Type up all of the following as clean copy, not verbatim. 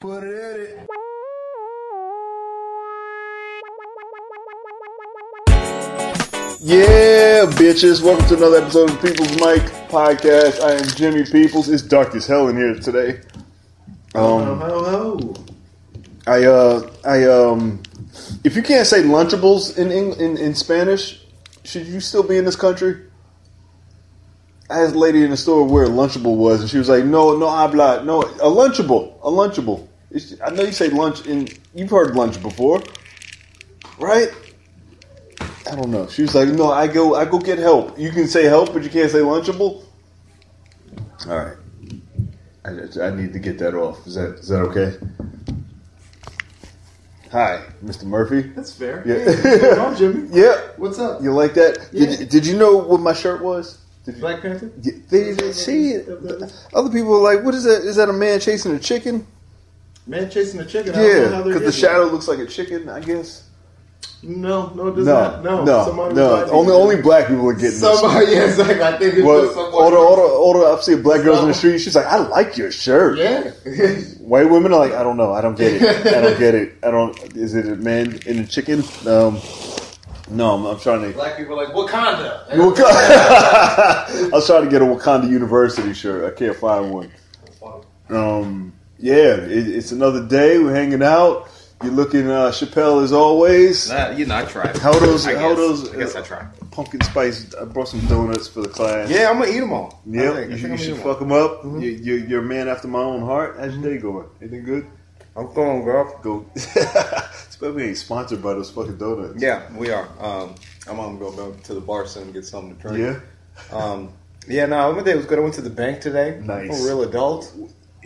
Put it in it. Yeah, bitches. Welcome to another episode of the People's Mic Podcast. I am Jimmy Peoples. It's dark as hell in here today. If you can't say Lunchables in Spanish, should you still be in this country? I asked a lady in the store where a Lunchable was, and she was like, no habla, no, a Lunchable. I know you say lunch, and you've heard lunch before, right? I don't know. She was like, no, I go get help. You can say help, but you can't say Lunchable? All right. I need to get that off. Is that okay? Hi, Mr. Murphy. That's fair. Yeah. Hey, what's going on, Jimmy? Yeah. What's up? You like that? Yeah. Did you know what my shirt was? Black Panther? They see it. Other people are like, what is that? Is that a man chasing a chicken? Man chasing a chicken? Yeah, because the shadow looks like a chicken, I guess. No, it does not. No. Only black people are getting this. Yeah, exactly. I think it's just someone. All the upset black girls in the street, she's like, I like your shirt. Yeah. White women are like, I don't know. I don't get it. Is it a man in a chicken? No, I'm trying to. Black people are like, Wakanda. I was trying to get a Wakanda University shirt. I can't find one. Yeah, it's another day. We're hanging out. You're looking Chappelle as always. I tried. How those? I guess I tried. Pumpkin spice. I brought some donuts for the class. Yeah, I'm gonna eat them all. Yeah, you should fuck them up. Mm-hmm. You're a man after my own heart. How's your day going? Anything good? I'm going, girl. Go. Especially we ain't sponsored by those fucking donuts. Yeah, we are. I'm gonna go to the bar soon and get something to drink. Yeah. My day was good. I went to the bank today. Nice. I'm a real adult.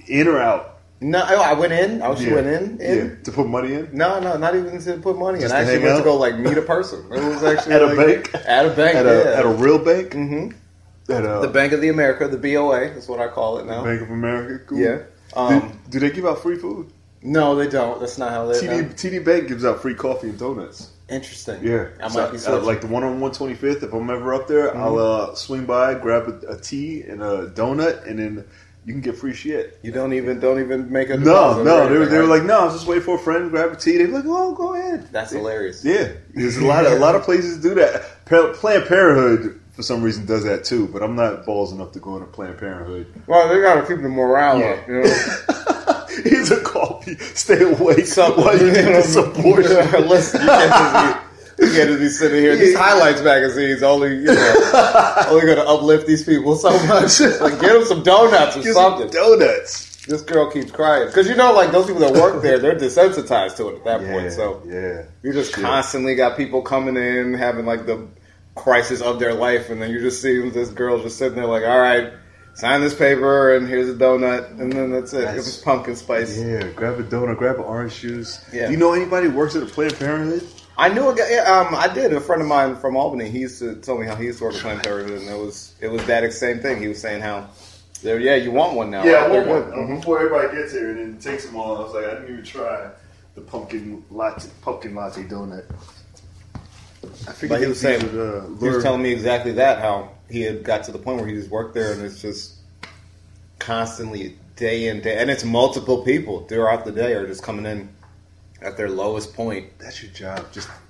In or out? No, I went in. I actually went in. Yeah. To put money in? No, not even to put money in. Just I actually went to go meet a person. It was actually at a bank. At a bank. At a real bank. Mm-hmm. The Bank of the America, the BOA, is what I call it now. Bank of America. Cool. Yeah. Do they give out free food? No, they don't. That's not how they. TD Bank gives out free coffee and donuts. Interesting. Yeah. I might be switching. Like the one on 125th. If I'm ever up there, I'll swing by, grab a tea and a donut, and then you can get free shit. You don't even make a deposit. No. They were like, no, I was just waiting for a friend to grab a tea. They were like, oh, go ahead. That's hilarious. Yeah. There's a lot of places do that. Planned Parenthood, for some reason, does that too, but I'm not balls enough to go into Planned Parenthood. Well, they got to keep the morale up, you know? Here's a coffee. Stay awake while you get this abortion. Listen, you can't just be sitting here. These highlights magazines only going to uplift these people so much. Like, get them some donuts or something. Donuts. This girl keeps crying because those people that work there, they're desensitized to it at that point. So you just constantly got people coming in having like the crisis of their life, and then you just see this girl just sitting there like, all right, sign this paper, and here's a donut, and then that's it. It was pumpkin spice. Yeah, grab a donut, grab an orange juice. Yeah. Do you know anybody who works at a Planned Parenthood? I knew a guy. I did. A friend of mine from Albany. He used to tell me how he used to work at Planned Parenthood, and it was that same thing. He was saying how, you want one now. Yeah, right? I want one. Mm-hmm. Before everybody gets here, and then takes them all. I was like, I didn't even try the pumpkin latte donut. I figured he was saying, he was telling me exactly that, how he had got to the point where he just worked there, and it's just constantly day in, day, and it's multiple people throughout the day are just coming in at their lowest point. That's your job,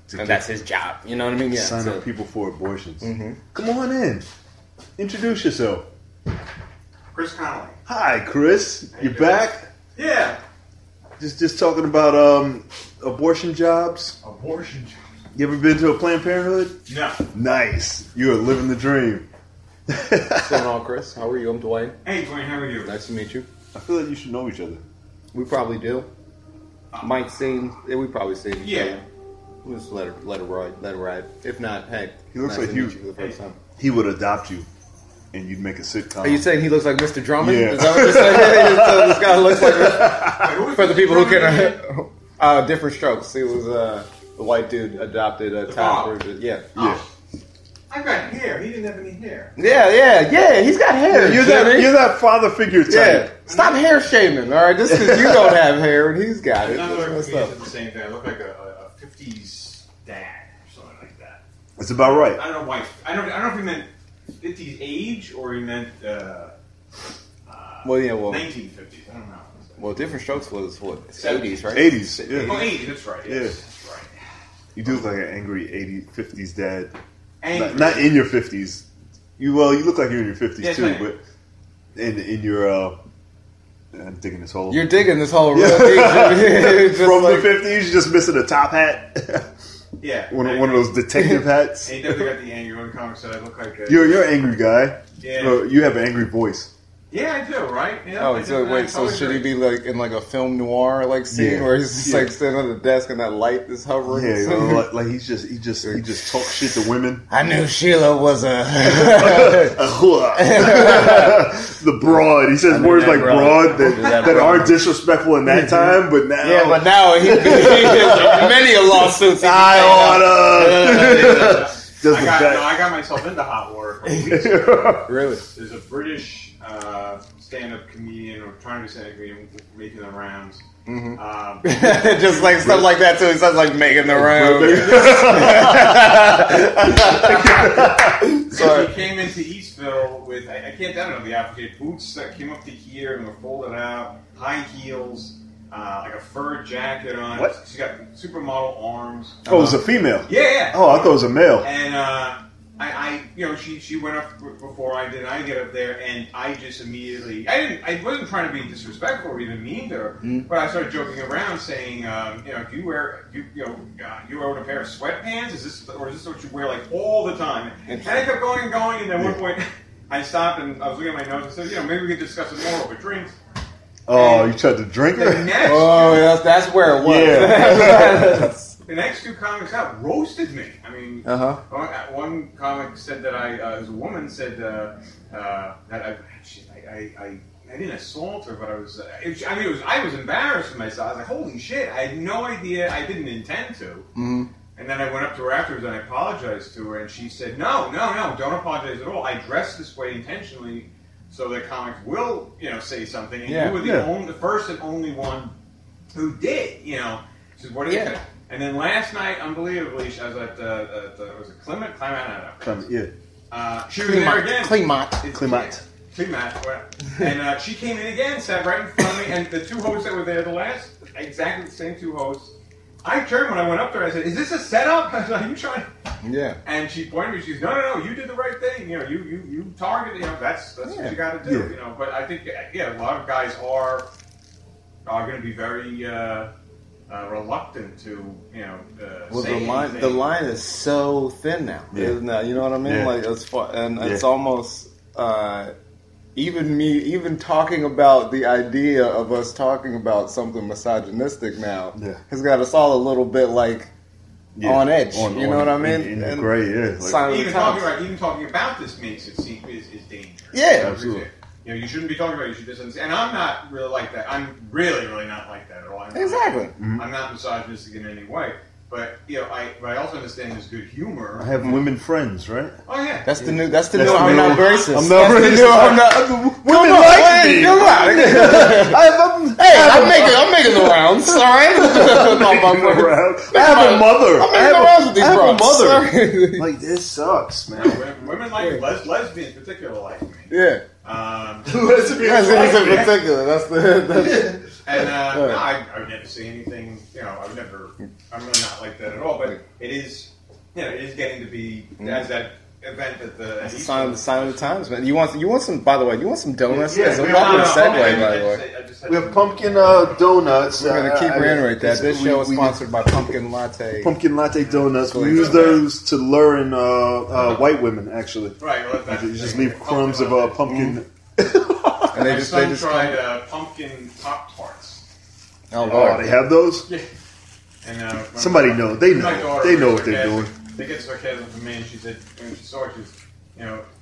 that's his job. You know what I mean? Yeah. Sign up people for abortions. Mm-hmm. Come on in. Introduce yourself. Chris Connolly. Hi, Chris. You back? Yeah. Just talking about abortion jobs. Abortion jobs. You ever been to a Planned Parenthood? No. Nice. You are living the dream. What's going on, Chris? How are you? I'm Dwayne. Hey, Dwayne. How are you? Nice to meet you. I feel like you should know each other. We probably do. Might seem. We probably seen each other. We'll just let it ride. If not, hey. He looks nice like to meet you for the first time. He would adopt you, and you'd make a sitcom. Are you saying he looks like Mr. Drummond? Yeah. Is that what you're saying? So this guy looks like for the people who can different strokes. He was the white dude adopted a top version. Yeah. I got hair. He didn't have any hair. Yeah. He's got hair. You're that father figure type. Yeah. Stop hair shaming, all right? Just because you don't have hair and he's got it. I look at the same thing. I look like a 50s dad or something like that. That's about right. I don't know why. I don't know if he meant 50s age or he meant 1950s. I don't know. Well, Different Strokes was what? 80s, right? 80s. Yeah. Oh, 80s. That's right. Yes, that's right. You do look like an angry 50s dad. Angry. Not in your 50s. You look like you're in your 50s too, I am. but in your I'm digging this hole. You're digging this hole real deep. From the 50s, you're just missing a top hat. Yeah. one of those detective hats. And he definitely got the angry one. Comic said I look like a... You're an angry guy. Yeah. You have an angry voice. Yeah, I do, right? Yeah, Oh, so wait, so should he be like in like a film noir like scene where he's just like standing on the desk and that light is hovering? Yeah, like he just talks shit to women. I knew Sheila was a the broad. He says words like broad that aren't disrespectful in that time, but now he many a lawsuits. I got myself into hot water a couple weeks ago. Really? There's a British stand-up comedian or trying to be stand-up comedian making the rounds. Mm-hmm. Just like stuff like that too. He sounds like making the rounds. So he came into Eastville with I don't know the outfit, boots that came up to here and were folded out, high heels. Like a fur jacket on. What? She's got supermodel arms. Oh, it was a female. Yeah. Oh, I thought it was a male. And she went up before I did. I get up there, and I just immediately. I wasn't trying to be disrespectful or even mean to her, but I started joking around, saying, do you wear you own a pair of sweatpants? Is this what you wear like all the time? And I kept going and going, and at one point I stopped and I was looking at my notes and said, maybe we could discuss it more over drinks. Oh, you tried to drink her? That's where it was. Yeah. The next two comics out roasted me. I mean, one comic said that as a woman said that I didn't assault her, but I was. I was embarrassed for myself. I was like, holy shit! I had no idea. I didn't intend to. Mm-hmm. And then I went up to her afterwards and I apologized to her, and she said, no, don't apologize at all. I dressed this way intentionally so that comics will, say something. And you were the first and only one who did. She said, what do you think? And then last night, unbelievably, I was at was it Clement? Yeah. She was there again. Clement. And she came in again, sat right in front of me, and the two hosts that were there, exactly the same two hosts. I turned when I went up there. I said, "Is this a setup?" I was like, "Are you trying?" Yeah. And she pointed me. She goes, "No, you did the right thing. You targeted. That's what you got to do. Yeah. But I think, a lot of guys are going to be very reluctant to, well, say the line is so thin now, isn't it? You know what I mean? Yeah. Like it's it's almost even talking about the idea of us talking about something misogynistic now has got us all a little bit like on edge. You know what I mean? In the gray, even talking about this makes it seem is dangerous. Yeah, absolutely. You shouldn't be talking about it. You should just understand. And I'm not really like that. I'm really, really not like that at all. Exactly. I'm not misogynistic in any way. But I also understand there's good humor. I have women friends, right? Oh yeah. That's the new. I'm not racist. I'm not racist. Women like me. Come on. I'm making the rounds. All right. I have a mother. I'm making the rounds with these bros. Like this sucks, man. Women like lesbians, particularly like me. Yeah. Lesbians in particular. That's And I've never seen anything. I'm really not like that at all. But it is, it is getting to be as that event at the. It's a sign of the times, man. You want some? By the way, you want some donuts? Yeah, it's a popular segue, by the way. We have pumpkin donuts. We're gonna keep reiterating that. This show is sponsored by Pumpkin Latte. Pumpkin Latte donuts. We use those to lure in white women, actually. Right. Well, you just leave crumbs of pumpkin. And they just tried pumpkin Pop-Tarts. Oh, they have those? Yeah. And somebody know. They know. They know what they're doing. They get sarcasm from me, and she said, when she saw it, she was,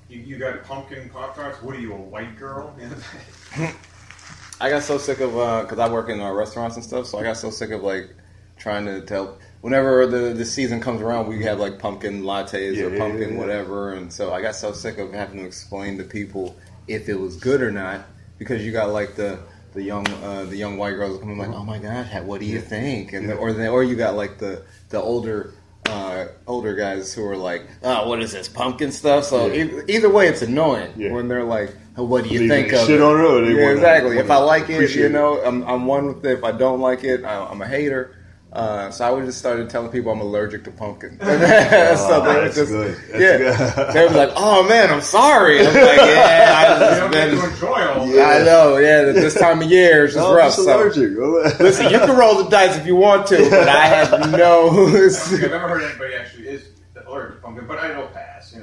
you got pumpkin Pop-Tarts? What are you, a white girl? I got so sick of, because I work in restaurants and stuff, so I got so sick of, trying to tell, whenever the season comes around, we have, pumpkin lattes or pumpkin whatever, and so I got so sick of having to explain to people if it was good or not, because you got, the young white girls coming oh my God, what do you think? And or you got the older older guys who are like, "Oh, what is this pumpkin stuff?" So either way, it's annoying when they're like, "What do you think of shit it?" on it, or they exactly. If I like it, I'm one with it. If I don't like it, I'm a hater. So I would just started telling people I'm allergic to pumpkin. So that's good. They were like, "Oh man, I'm sorry." I'm like, "Yeah, I know. Yeah, this time of year is just rough." I'm allergic. Listen, you can roll the dice if you want to, but I have no. I've never heard anybody actually is allergic to pumpkin, but I know pass.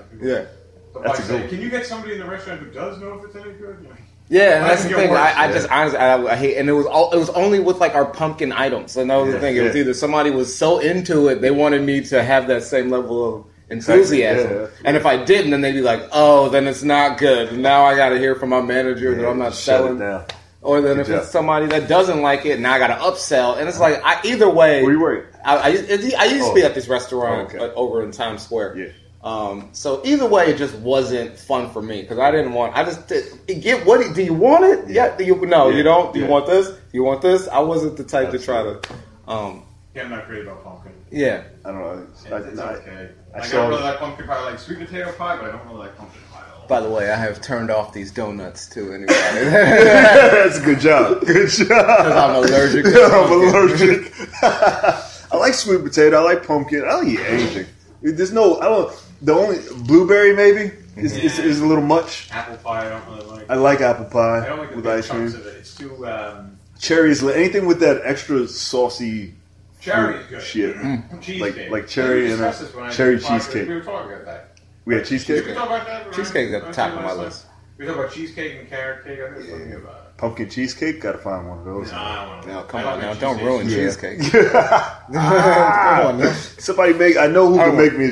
That's can you get somebody in the restaurant who does know if it's any good? Yeah, and that's the thing. I just honestly, I hate, and it was only with like our pumpkin items. So that was the thing. It was either somebody was so into it, they wanted me to have that same level of enthusiasm, and if I didn't, then they'd be like, "Oh, then it's not good." And now I got to hear from my manager that I'm not selling. Or then if it's somebody that doesn't like it, now I got to upsell. And it's like either way. Where you work? I used to be at this restaurant over in Times Square. Yeah. So either way, it just wasn't fun for me because I didn't want. I just get what do you want it? Yeah. You don't. Do you want this? Do you want this? I wasn't the type to try to. I'm not crazy about pumpkin. Yeah, I don't know. It's okay. I don't really like pumpkin pie. I like sweet potato pie, but I don't really like pumpkin pie at all. By the way, I have turned off these donuts too. Anyway, that's a good job. Good job. Because I'm allergic. I'm allergic. I like sweet potato. I like pumpkin. I'll eat anything. There's no. I don't. The only blueberry maybe is a little much. Apple pie I don't really like. I like apple pie. I don't like with the ice cream. chunks of it. It's too. Cherries, anything with that extra saucy. Cherry is good. Shit. Cheesecake. Like cherry and cherry cheesecake. We were talking about that. We had cheesecake. We talk about that. Cheesecake's at the top of my list. We talk about cheesecake and carrot cake. I think talking about it. Pumpkin cheesecake. Got to find one of those. No, come on now. Don't ruin cheesecake. Come on now. Somebody make. I know who can make me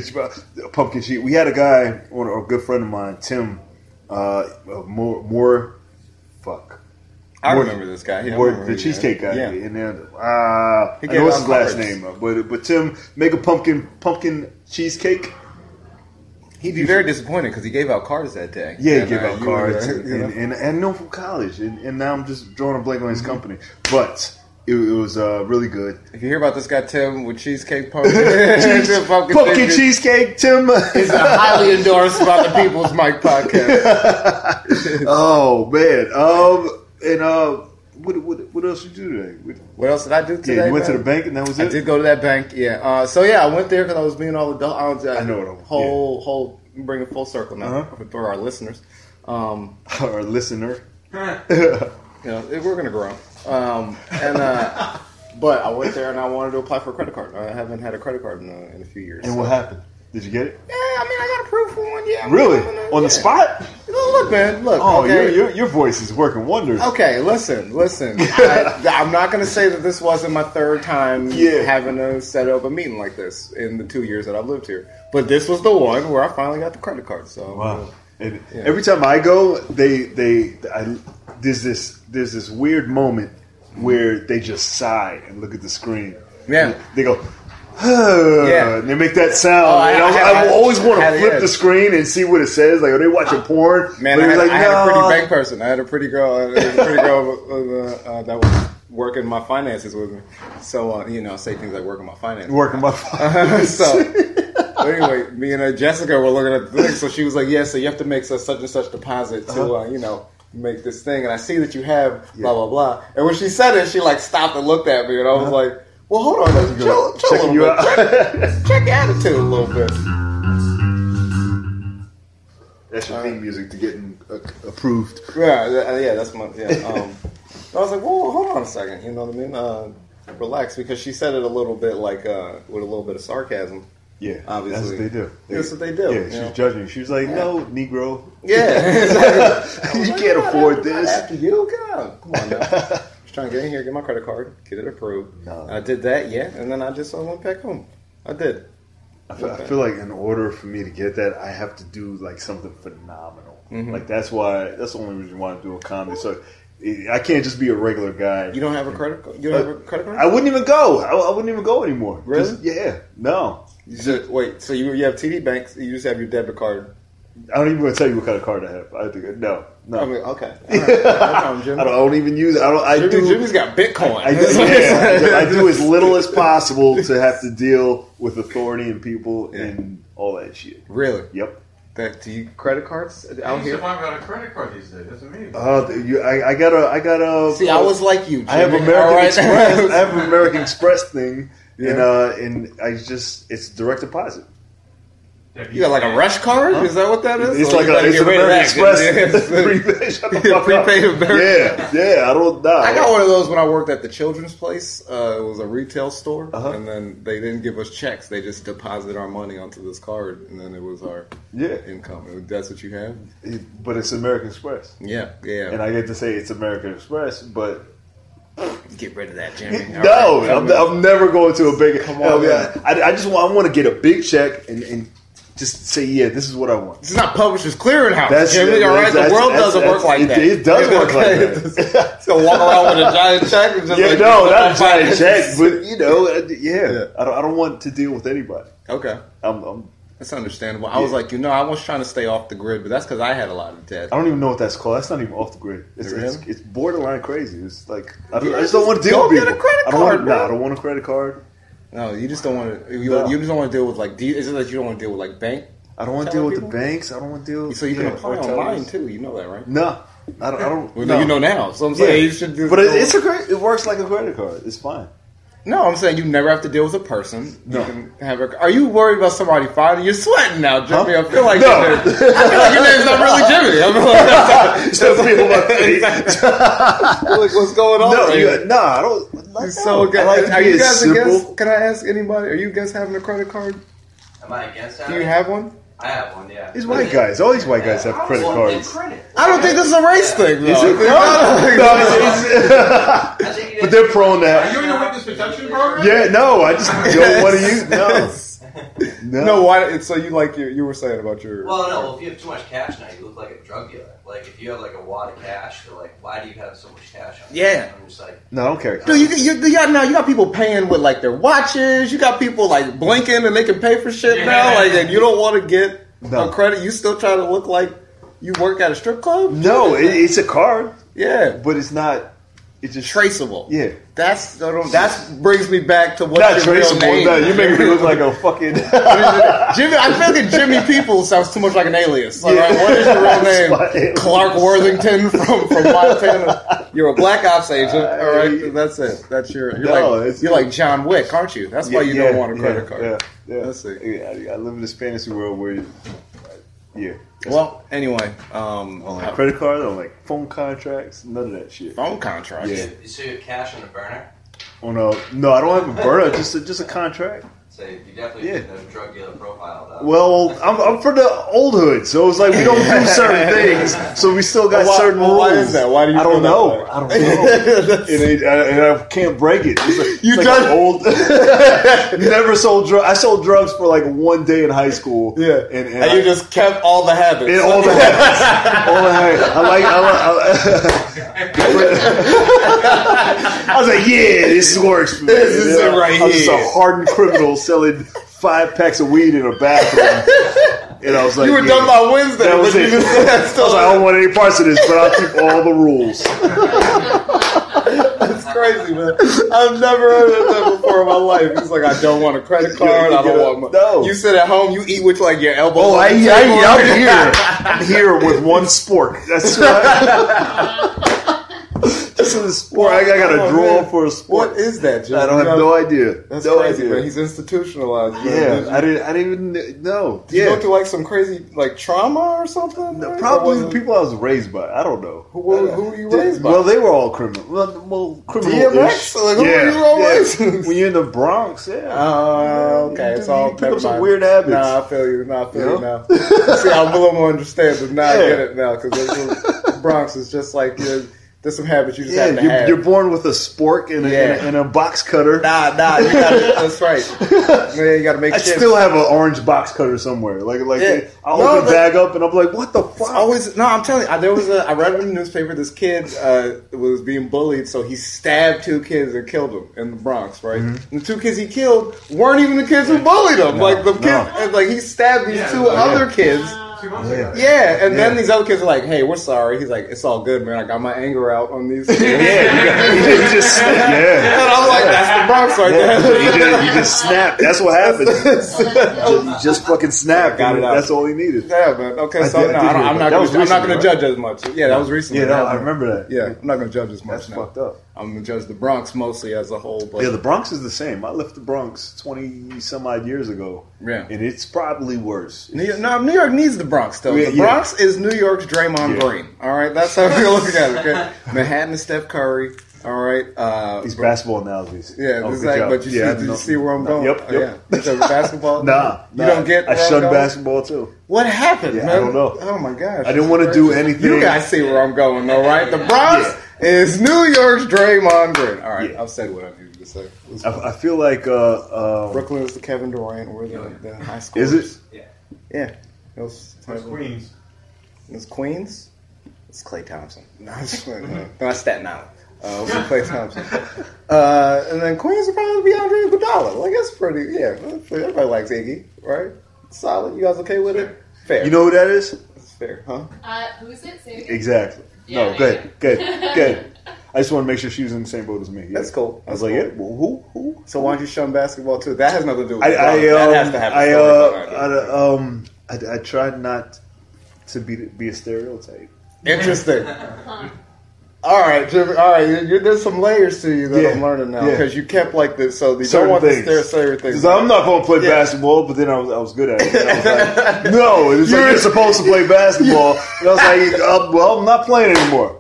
a pumpkin cheesecake. We had a guy, a good friend of mine, Tim. I remember this guy. The cheesecake guy. Yeah. And then, I know his last name, but Tim, make a pumpkin cheesecake. He'd be very disappointed because he gave out cards that day. Yeah, he gave out cards, and no from college, and now I'm just drawing a blank on his company. But it was really good. If you hear about this guy Tim with cheesecake pumpkin cheesecake, Tim is highly endorsed by the People's Mic podcast. Oh man, what else did you do today? What else did I do today? Yeah, you went to the bank and that was it? I did go to that bank, yeah. I went there because I was being all adult. I know what whole bring it full circle now for our listeners. Our listener. We're going to grow. But I went there and I wanted to apply for a credit card. I haven't had a credit card in a few years. And what happened? Did you get it? Yeah, I got approved for one. Yeah, really? On the spot? Look, man, look. Oh, okay. your voice is working wonders. Okay, listen. I'm not going to say that this wasn't my third time having to set up a meeting like this in the 2 years that I've lived here. But this was the one where I finally got the credit card. So wow. And every time I go, there's this weird moment where they just sigh and look at the screen. Yeah, they go. And they make that sound. I always want to flip the screen and see what it says. Like, are they watching porn? Man, I had a pretty bank person. I had a pretty girl. That was working my finances with me. So, say things like working my finances. Working my finances. Anyway, me and Jessica were looking at the thing. So she was like, so you have to make such and such deposit to, make this thing. And I see that you have blah, blah, blah. And when she said it, she stopped and looked at me. And I was like, well, hold on. Chill a little bit. Check your attitude a little bit. That's your theme music to getting approved. Yeah, that's my. I was like, well, hold on a second. You know what I mean? Relax, because she said it a little bit with a little bit of sarcasm. Yeah, obviously. That's what they do. That's what they do. Yeah, she was judging. She was like, no, Negro. Yeah. You can't afford this. After you, come on now. Trying to get in here, get my credit card, get it approved. No. I did that, and then I just went back home. I did. I feel like in order for me to get that, I have to do something phenomenal. Mm-hmm. That's the only reason why I do a comedy. So I can't just be a regular guy. You don't have a credit card? You don't have a credit card? I wouldn't even go. I wouldn't even go anymore. Really? No. Wait, so you have TD Banks, you just have your debit card. I don't even want to tell you what kind of card I have. I think no. I mean, okay. Right. I don't even use it. Jimmy's got Bitcoin. I do as little as possible to have to deal with authority and people and all that shit. Really? Yep. Do you credit cards out here? I've got a credit card these days. That's amazing. I got a. See, I was like you, Jimmy. I have American Express. I have an American Express thing, and it's direct deposit. You got like a rush card? Huh? Is that what that is? It's like it's an American Express prepaid American. Yeah. I don't know. I got one of those when I worked at the children's place. It was a retail store, and then they didn't give us checks. They just deposited our money onto this card, and then it was our income. That's what you have? But it's American Express. Yeah. And I get to say it's American Express, but... Get rid of that, Jimmy. No, I'm never going to a big... Come on, I want to get a big check and just say, this is what I want. It's not Publishers Clearinghouse, Jimmy. All right, the world doesn't work like that. It does work like that. It's gonna walk around with a giant check. And just not a giant check, but I don't want to deal with anybody. Okay, that's understandable. I was like, I was trying to stay off the grid, but that's because I had a lot of debt. I don't even know what that's called. That's not even off the grid. It's borderline crazy. It's like I just don't want to deal with people. Get a credit card. I don't want a credit card. No, you just don't want to. You just don't want to deal with like. Is it that you don't want to deal with like bank? I don't want to deal with the banks. I don't want to deal. So you can apply online too. You know that, right? No, I don't. Well, no. You know now. So I'm saying you should do. But it works like a credit card. It's fine. No, I'm saying you never have to deal with a person. No. You can have are you worried about somebody finding you? You're sweating now, Jimmy. Huh? I feel like your name's not really Jimmy. I feel like people my face. Like, what's going on? I don't. Are you guys against? Can I ask anybody? Are you guys having a credit card? Am I against that? Do you have one? I have one, yeah. These white guys. All these white guys have credit cards. I don't think this is a race thing, though. Is it? But they're prone to that. Are you in the witness protection program? Yeah, no. I just don't want to use. No. Why? So you were saying about your. Well, if you have too much cash now, you look like a drug dealer. Like if you have like a wad of cash, they're like, "Why do you have so much cash on you?" Yeah. I'm just like, no, I don't care. Dude, you got people paying with like their watches. You got people like blinking and they can pay for shit now. Like, and you don't want to get a credit. You still try to look like you work at a strip club. No, it's a card. Yeah, but it's not. It's just traceable. Yeah, that brings me back to what not your traceable. real name. No, you make me look like a fucking Jimmy. I feel like Jimmy People sounds too much like an alias. All right, what is your real name? Clark Worthington from Montana. You're a black ops agent. All right, that's it. That's you're like John Wick, aren't you? That's why you don't want a credit card. Yeah. Let's see. I live in this fantasy world where. Well, anyway, credit cards, on like phone contracts, none of that shit. Phone contracts. Yeah. So you have cash on a burner? Oh no, I don't have a burner. Just a contract. So you definitely fit the drug dealer profile, though. Well, I'm from the old hood, so it's like we don't do certain things, so we still got certain rules. Why is that? Why do you? I don't know. And I can't break it. Old. Never sold drugs. I sold drugs for like one day in high school. Yeah, and you just kept all the habits. All the habits. I was like, this works for me. This is it right here. I was just a hardened criminal selling 5 packs of weed in a bathroom. And I was like, you were done by Wednesday. That was it. I was like, I don't want any parts of this, but I'll keep all the rules. That's crazy, man. I've never heard of that before in my life. He's like, I don't want a credit card. I don't want. No. You sit at home, you eat with like your elbows. Oh, I'm here with one spork. That's right. This is a sport. I got a drawer for a sport. What is that, Jim? I don't have no idea. That's crazy, man. He's institutionalized. Man. Yeah, I didn't even know. Did you go through like some crazy like trauma or something? No, probably the people I was raised by. I don't know. Who were you raised by? Well, they were all criminal. Well, criminal. DMX? Like, who were you all raised? When you're in the Bronx, okay. It's all pick up some weird habits. Nah, I feel you. Now. See, I'm a little more understanding. Now I get it now because the Bronx is just like there's some habits you just have to have. You're born with a spork and a box cutter. Nah, that's right. You got to make. I still have an orange box cutter somewhere. I'll open the bag up and I'm like, what the fuck? I'm telling you, I read in the newspaper this kid was being bullied, so he stabbed 2 kids and killed them in the Bronx, right? Mm-hmm. And the 2 kids he killed weren't even the kids who bullied him. He stabbed these 2 other kids 2 months ago. Yeah, and then these other kids are like, "Hey, we're sorry." He's like, "It's all good, man. I got my anger out on these kids." he just snapped. And I'm like, "That's the Bronx right there." He just snapped. That's what happened. He just fucking snapped. Got it out. That's all he needed. Yeah, man. Okay, so I'm not going to judge as much. Yeah, that was recently. Yeah, I remember that. Yeah, I'm not going to judge as much. That's fucked up. I'm going to judge the Bronx mostly as a whole. But yeah, the Bronx is the same. I left the Bronx 20 some odd years ago. Yeah, and it's probably worse. New York needs the Bronx though. The Bronx is New York's Draymond Green. All right, that's how we're looking at it. Okay, Manhattan is Steph Curry. All right, these basketball analogies. Yeah, exactly. But you see where I'm going. Yep. Yeah, basketball. Nah, you don't get. I shunned basketball too. What happened, man? I don't know. Oh my gosh, I didn't want to do anything. You guys see where I'm going, though, right? The Bronx is New York's Draymond Green. All right, I've said what I needed to say. I feel like Brooklyn is the Kevin Durant. We're the high school. Is it? Yeah. It's Queens. It's Queens. It's Klay Thompson. No, that's Staten Island. We're Klay Thompson. And then Queens would probably be Andre Iguodala. Like, that's pretty, everybody likes Iggy, right? Solid. You guys okay with it? Fair. You know who that is? It's fair, huh? Who's it? Say it again. Exactly. Yeah, no, good. I just want to make sure she was in the same boat as me. Yeah. That's cool. I was like, well, who? So why don't you shun basketball too? That has nothing to do with it. That has to have a story. I tried not to be a stereotype. Interesting. All right, Jimmy. All right, there's some layers to you that I'm learning now because you kept like this. So you don't want to stare things. Because I'm not going to play basketball, but then I was good at it. And I was like, no, it's like you're supposed to play basketball. And I was like, well, I'm not playing anymore.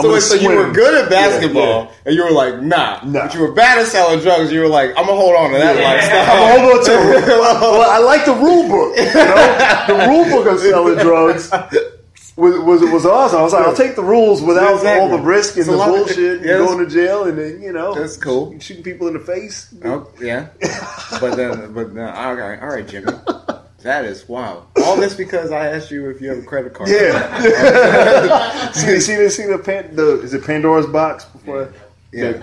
So you were good at basketball, and you were like, nah. But you were bad at selling drugs. You were like, I'm gonna hold on to that lifestyle. I'm gonna hold on to it. Well, I like the rule book. You know? The rule book of selling drugs was awesome. I was like, I'll take the rules without all the risk and the bullshit and going to jail and then, that's cool. Shooting people in the face. Oh, yeah. But then, all right, Jimmy. That is wow. All this because I asked you if you have a credit card. Yeah. see is it Pandora's box before? Yeah.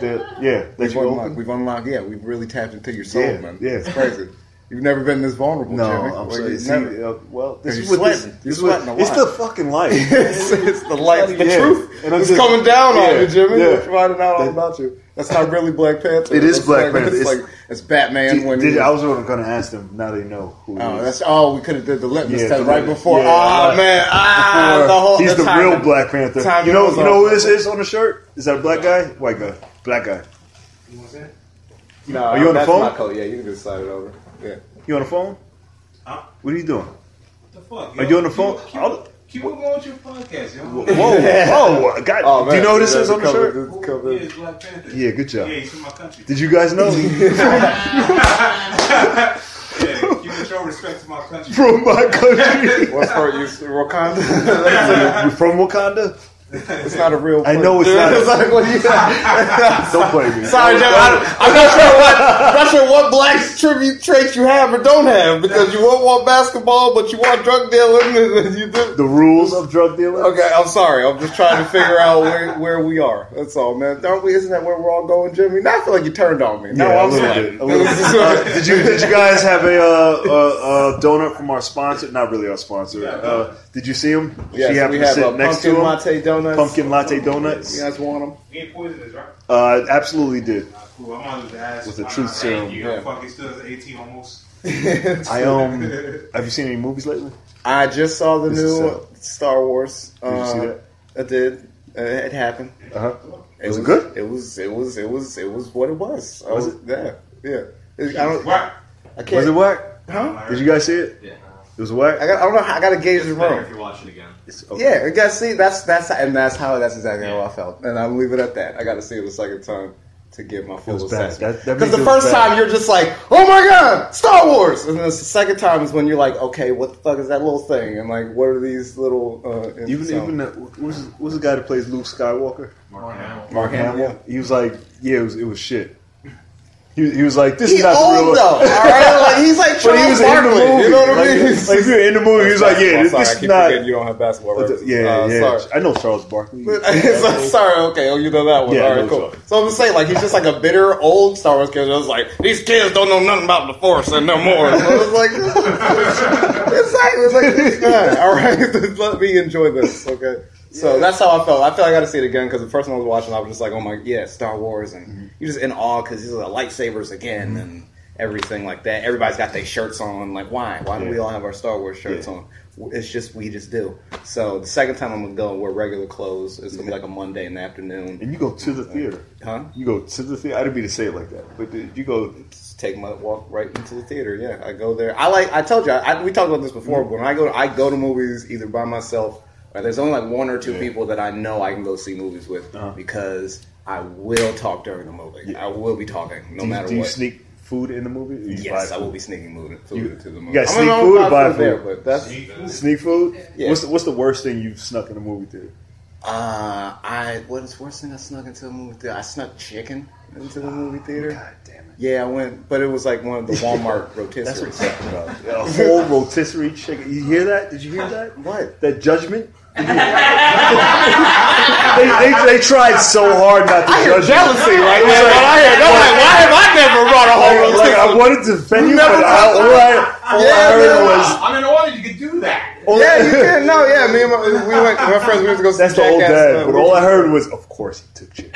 We've unlocked. Yeah, we've really tapped into your soul, man. Yeah, it's crazy. You've never been this vulnerable, Jimmy. No, I'm sorry. Well, this is sweating. You're sweating a lot. It's the fucking light. it's the light. The truth. And it's coming down on you, Jimmy. We're finding out all about you. That's not really Black Panther. It is Black Panther. It's Batman. I was going to ask them. Now they know who it is. We could have did the litmus test right before. Oh man! He's the real Black Panther. You know who this is on the shirt? Is that a black guy? White guy? Black guy. You want that? No, are you on the phone? That's my coat. Yeah, you can just slide it over. Yeah. You on the phone? Huh? What are you doing? What the fuck? Are you on the phone? Keep on going with your podcast, yo. Whoa, God. Do you know what this is on the shirt? Yeah, it's Black Panther. Yeah, good job. Yeah, he's from my country. Did you guys know? Yeah, keep it show respect to my country. From my country. What's part you? Wakanda? You're from Wakanda? It's not a real place. I know it's not. Don't play me. Sorry, Jeff. I'm not sure what black tribute traits you have or don't have because you won't want basketball, but you want drug dealing. And you do. The rules of drug dealing? Okay, I'm sorry. I'm just trying to figure out where we are. That's all, man. Isn't that where we're all going, Jimmy? Now I feel like you turned on me. No, I'm sorry. Did you guys have a donut from our sponsor? Not really our sponsor. Did you see him? Yes, we have a pumpkin latte donut. Pumpkin latte donuts. You guys want them? You ain't poisonous, right? Absolutely did. Cool. I'm on the ass. With the truth serum. You fucking still as 18 almost. Have you seen any movies lately? I just saw the new Star Wars. Did you see that? I did. It happened. Was it good? It was what it was. Was it? Was it whack? Huh? Did you guys see it? Yeah. It was whack. I don't know. I got to gauge the room. If you watch it again. Okay. Yeah, I got to see. That's exactly how I felt, and I'll leave it at that. I got to see it a second time to get my full assessment. Because the first time you're just like, oh my god, Star Wars, and then the second time is when you're like, okay, what the fuck is that little thing, and like, what are these little? Even who's the guy that plays Luke Skywalker? Mark Hamill. Mark Hamill. He was like, it was shit. He was like, "This is not old real." Though, all right, like he's like Charles Barkley. You know what I mean? Like if you're in the movie, he was like, "Yeah, this is not." You don't have basketball references. Yeah. Sorry. I know Charles Barkley. Sorry, okay. Oh, you know that one. Yeah, all right, cool. Charles. So I'm just saying, like he's just like a bitter old Star Wars character. It's like these kids don't know nothing about the Force and no more. So it's like it's like all right, let me enjoy this. Okay. So that's how I felt. I feel I got to see it again because the first one I was watching, I was just like, oh my, yeah, Star Wars. And you're just in awe because these are the lightsabers again and everything like that. Everybody's got their shirts on. Like, why? Why do we all have our Star Wars shirts on? It's just, we just do. So the second time I'm going to go and wear regular clothes. It's going to be like a Monday in the afternoon. And you go to the theater. Huh? You go to the theater. I didn't mean to say it like that. But you go... Just take my walk right into the theater. Yeah, I go there. I told you, we talked about this before. But when I go to movies either by myself. Right, there's only like one or two people that I know I can go see movies with because I will talk during the movie. Yeah. I will be talking no matter what. Do you sneak food in the movie? Or Yes, I will be sneaking food into the movie. You got sneak food or buy food? There, but that's sneak food? Yeah. What's the worst thing you've snuck in a movie theater? What is the worst thing I snuck into a movie theater? I snuck chicken into the movie theater. God damn it. Yeah, I went, but it was like one of the Walmart rotisseries. That's what I'm talking about. A whole rotisserie chicken. You hear that? Did you hear that? What? That judgment? they tried so hard not to judge jealousy, you. Right? Why have I never brought a whole rotisserie? Like, I wanted to defend you, but all I heard was... I'm in order, you can do that. Yeah, you can. No, yeah, me and my friends, we went to go see That's the old dad, but all I heard was, of course he took chicken.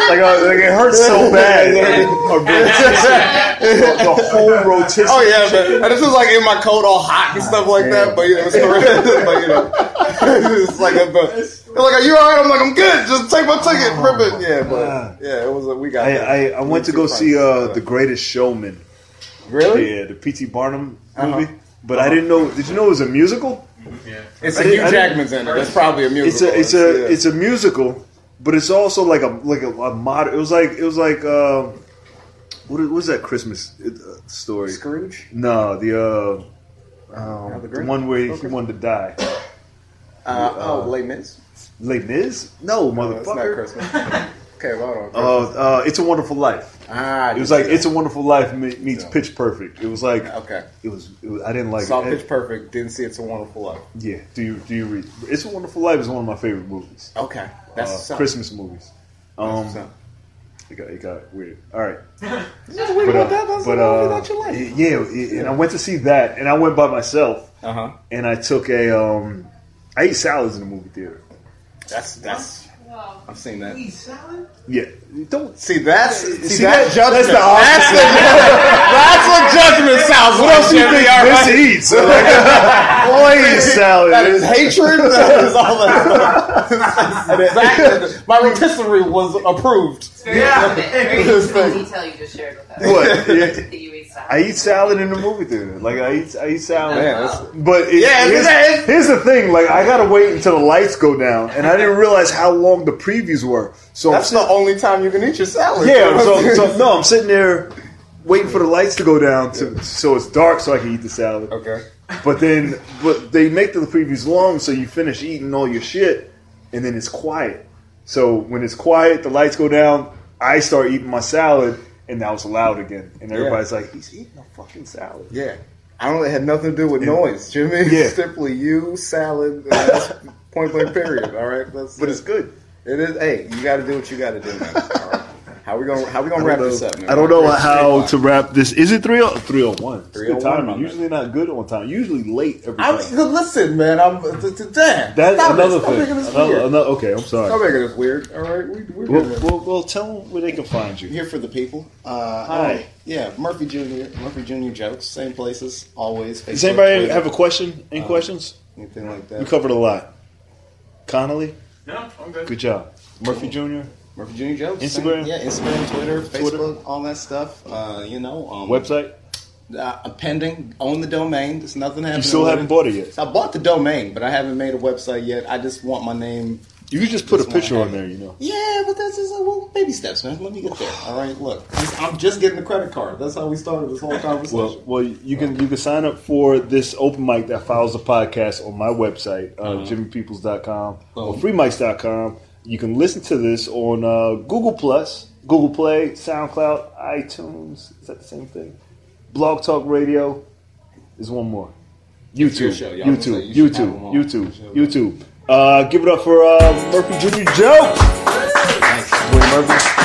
Like it hurts so bad. The whole rotisserie. Oh yeah, but this was like in my coat, all hot and stuff like that. But it was horrendous. But it's like they're like, "Are you all right?" I'm like, "I'm good. Just take my ticket, rip it." Yeah, but yeah, it was. We got. I went to go see The Greatest Showman. Really? Yeah, the P.T. Barnum movie. But I didn't know. Did you know it was a musical? Yeah, it's Hugh Jackman's in it. It's probably a musical. It's a musical. But it's also like a modern. It was like what was that Christmas story? Scrooge? No, the one where he wanted to die. Les Mis. Les Mis? No, motherfucker. It's not Christmas. Okay, well, I don't know. It's a Wonderful Life. It was like It's a Wonderful Life meets Pitch Perfect. It was like It was I didn't like Saw Pitch Perfect. Didn't see It's a Wonderful Life. Yeah. Do you read? It's a Wonderful Life is one of my favorite movies. Okay, that's Christmas movies. It got weird. All right. That's weird about that. That's a movie that you like. Yeah, and I went to see that, and I went by myself. And I took I ate salads in the movie theater. That's. I've seen that. Eat salad? Yeah, don't see that's judgment. That's what judgment sounds like. What else do you think this eats? Please, salad. That is hatred. That is all that. My rotisserie was approved. Yeah. Detail you just shared with us. What? That you ate salad. I eat salad in the movie theater. Like I eat salad. But here's the thing. Like I gotta wait until the lights go down, and I didn't realize how long the previews were. So that's the only time you can eat your salad. Yeah. So no, I'm sitting there waiting for the lights to go down so it's dark so I can eat the salad. Okay. But they make the previews long, so you finish eating all your shit, and then it's quiet. So when it's quiet, the lights go down. I start eating my salad, and now it's loud again, and everybody's like, "He's eating a fucking salad." Yeah, I don't. It had nothing to do with noise, Jimmy. Yeah, simply you salad. That's point blank. Period. All right, but it's good. It is. Hey, you got to do what you got to do, man. All right. How we gonna wrap this up, man? I don't know how to wrap this. Is it 301? It's good 301. timing. Usually not good on time. Usually late every time. Listen, man. Damn. That's another thing. Okay, I'm sorry. Stop making this weird. All right, we'll tell them where they can find you. Here for the people. Hi. Yeah, Murphy Jr. jokes, same places, always. Does anybody have a question? Any questions? Anything like that? We covered a lot. Connolly? No, I'm good. Good job. Murphy Jr.? Murphy Jr. jokes. Instagram? Instagram, Twitter, Facebook, all that stuff. Website? Pending. Own the domain. There's nothing happening. You still haven't bought it yet? So I bought the domain, but I haven't made a website yet. I just want my name. You can just put a picture on there, Yeah, but that's just baby steps, man. Let me get there. All right, look. I'm just getting the credit card. That's how we started this whole conversation. Well, you can sign up for this open mic that follows the podcast on my website, jimmypeoples.com or freemics.com. You can listen to this on Google Plus, Google Play, SoundCloud, iTunes. Is that the same thing? Blog Talk Radio. There's one more. YouTube. YouTube. Give it up for Murphy Jr. Joe. Nice. Dwayne Murphy.